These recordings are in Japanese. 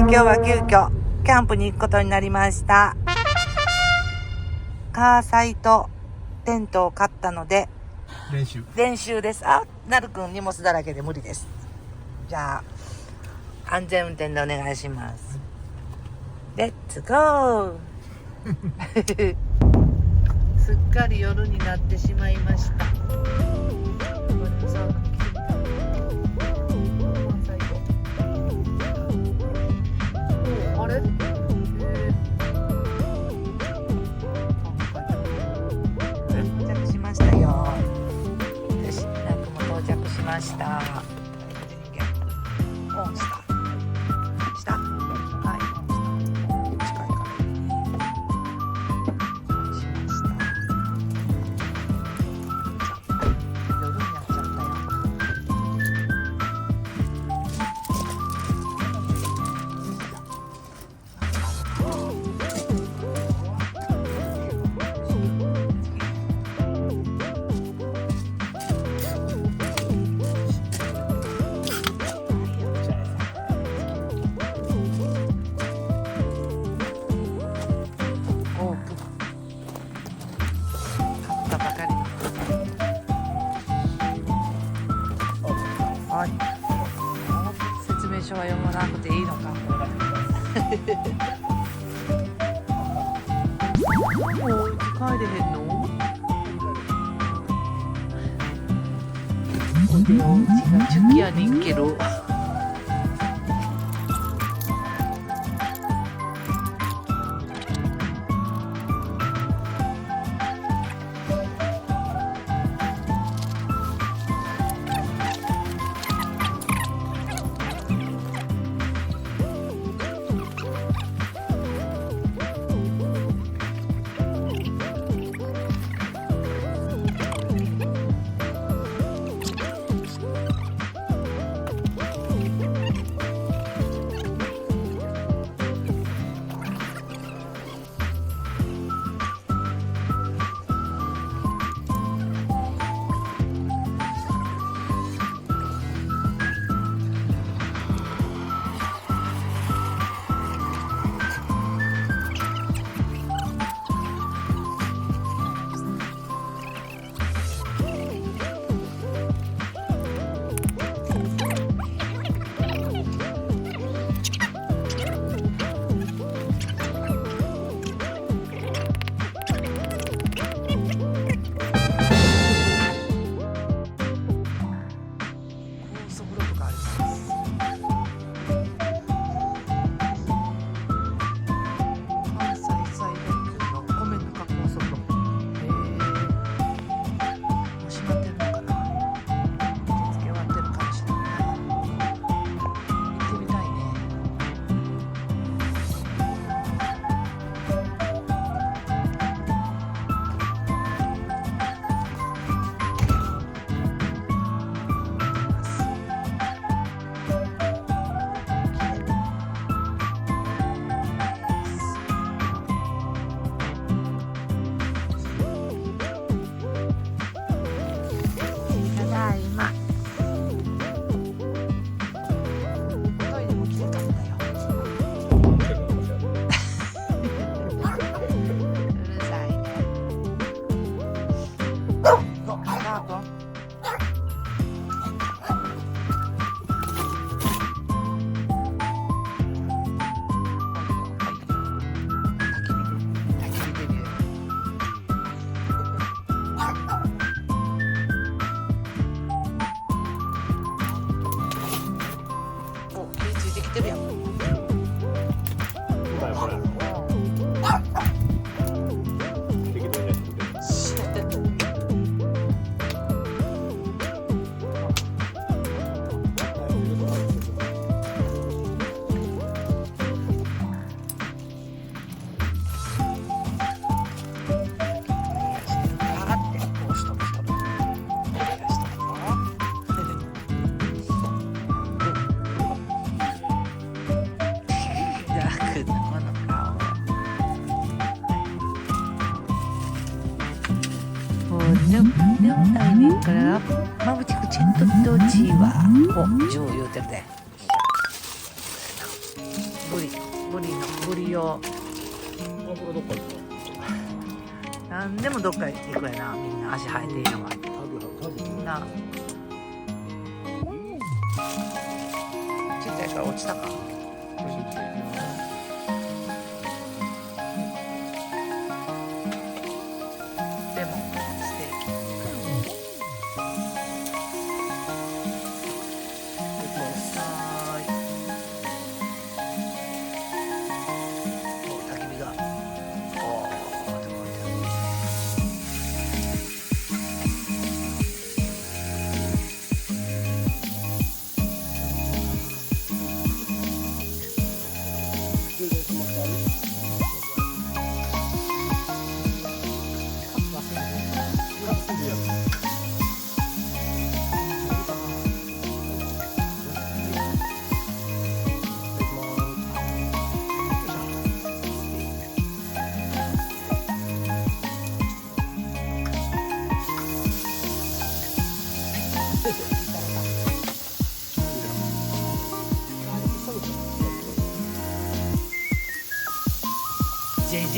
今日は急遽キャンプに行くことになりました。カーサイとテントを買ったので練習です。なるくん荷物だらけで無理です。じゃあ安全運転でお願いします。レッツゴーすっかり夜になってしまいました。あれ到着しましたよ。よし、ランクも到着しました。オンしたはい、近いからしました。夜になっちゃったよ。説明書は読まなくていいのか。もううち帰れへんの？おうちがチュキやねんけど。でもタイミングからまぶちくちんとっておちはお10言うてるでブリブリをあ、これどっか行くの？なんでもどっか行くやな、みんな足生えていいのがな。ちっちゃいから落ちたか。レモンステーキ。はーい。お、焚き火が。おーって感じだ。JJ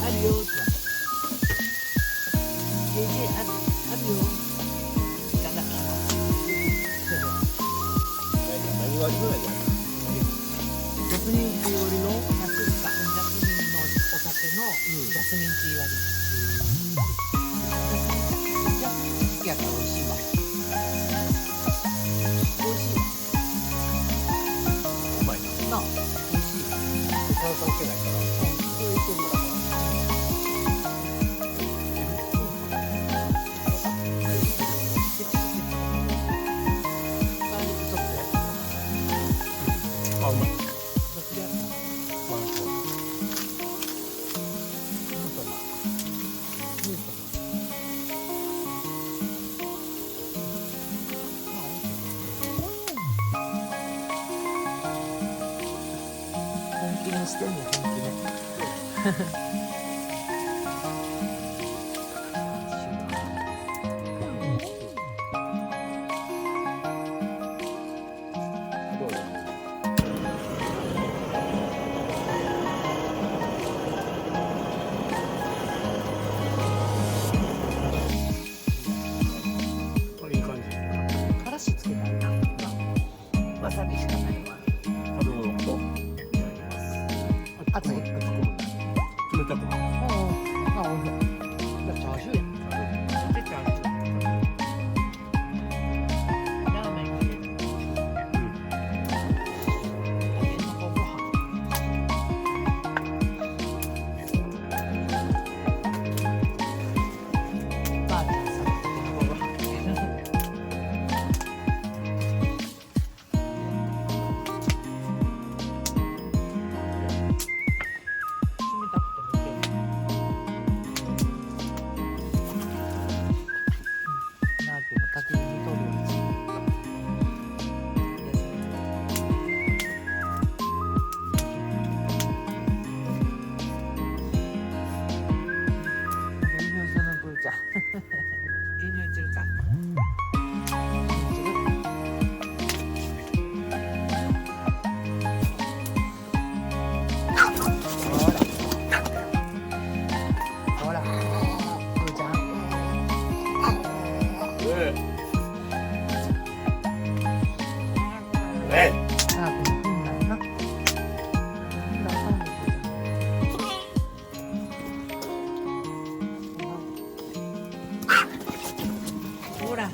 あるよってJJ あるよ。いただきます。何割ぐらいじゃない？ジャスミンティー割りの？ジャスミンのお酒のジャスミンティー割り。ジャスミンティー好きやから美味しいわ。美味しいわ。うまいな。なあ、美味しい。炭酸気ないから。そう言ってるから。あ、うまい。どっちでやったの？まあ、そう。ヌートバー。ヌートバー。まあ、美味しい。本気にしてんね、本気ね。どうよ。これいい感じ。からしつけたいな。わさびしかないわ。食べ物と。熱い。冷たくない。あ、おいしい。チャーシューやん。チャーシュー。ラーメン入れる。タケノコご飯。ばあちゃんさんのタケノコご飯。冷たくてもいける。なあくんも焚き火に取るやつ。輸入するプーちゃん。輸入するか。ほら、プーちゃん。なあくんもピンなんな。ほら。は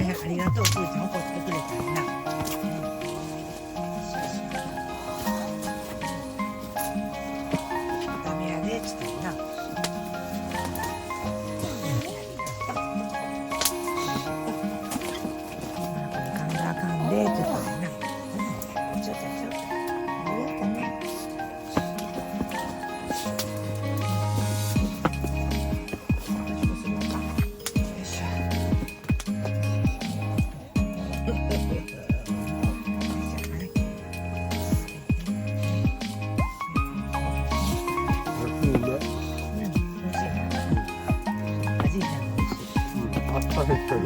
いはい、ありがとう、プーちゃん怒ってくれたらな。ダメやで、ちょっとな。噛んだらあかんで、ちょっとな。ちょっと。ありがとね。私もするか。よいしょ。食べてる。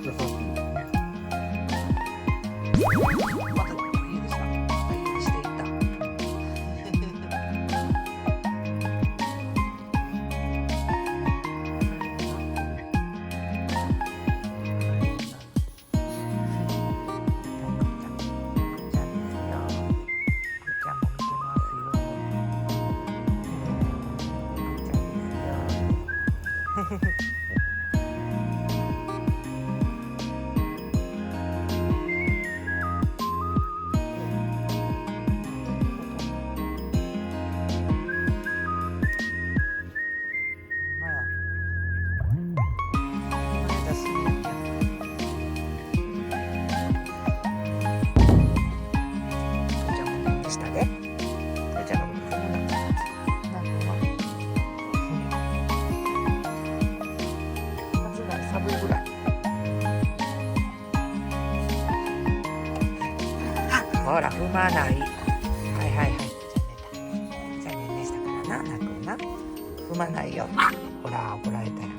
優しい。また家でした。家でしていた。ほら踏まない。はいはいはい。じゃあねしたからな、なくんな。踏まないよ。ほら怒られたよ。